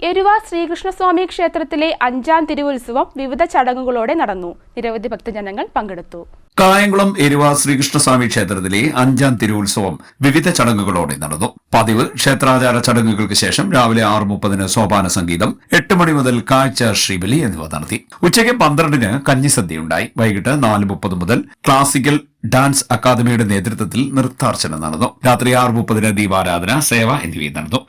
എരുവ ശ്രീകൃഷ്ണസ്വാമി ക്ഷേത്രത്തിലെ 5ാം തിരുവുത്സവം വിവിധ ചടങ്ങുകളോടെ നടന്നു. നിരവധി ഭക്തജനങ്ങൾ പങ്കെടുത്തു. കായംകുളം എരുവ ശ്രീകൃഷ്ണസ്വാമി ക്ഷേത്രത്തിലെ 5ാം തിരുവുത്സവം വിവിധ ചടങ്ങുകളോടെ നടന്നു. പതിവ് ക്ഷേത്രാചാര ചടങ്ങുകൾക്ക് ശേഷം രാവിലെ 6:30 സോപാന സംഗീതം, 8 മണി മുതൽ കാഴ്ച ശ്രീബലി എന്നിവ നടത്തി. ഉച്ചയ്ക്ക് 12 കഞ്ഞിസദ്യയുണ്ടായി. വൈകിട്ട് 4:30 മുതൽ ക്ലാസിക്കൽ ഡാൻസ് അക്കാദമിയുടെ നേതൃത്വത്തിൽ നൃത്താർച്ചന നടന്നു. രാത്രി 6:30 ദീപാരാധന, സേവ എന്നിവയും നടന്നു.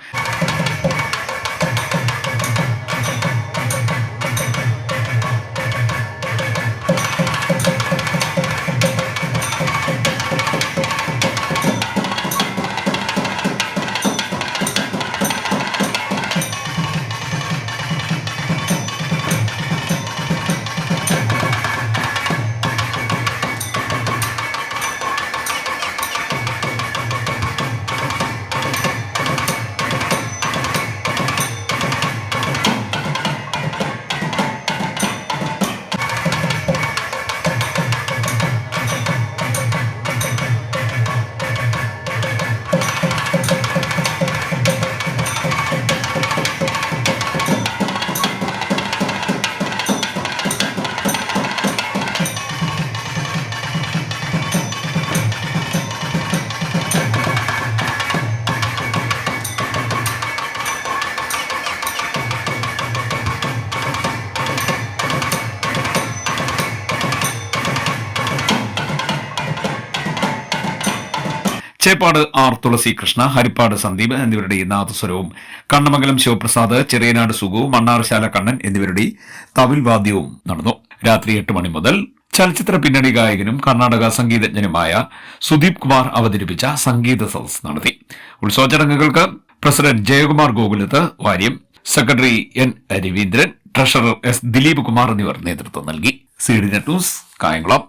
ചേപ്പാട് ആർ തുളസികൃഷ്ണ, ഹരിപ്പാട് സന്ദീപ് എന്നിവരുടെ നാദസ്വരവും, കണ്ണമംഗലം ശിവപ്രസാദ്, ചെറിയനാട് സുഗു, മണ്ണാർശാല കണ്ണൻ എന്നിവരുടെ തവിൽ വാദ്യവും നടന്നു. രാത്രി 8 മണി മുതൽ ചലച്ചിത്ര പിന്നണി ഗായകനും കർണാടക സംഗീതജ്ഞനുമായ സുദീപ് കുമാർ അവതരിപ്പിച്ച സംഗീത സദസ് നടത്തി. ഉത്സവ ചടങ്ങുകൾക്ക് president Jayakumar Gokulath Variyam, secretary N Raveendran, treasurer S Dileep Kumar എന്നിവർ നേതൃത്വം നൽകി. CDNet news, Kayamkulam.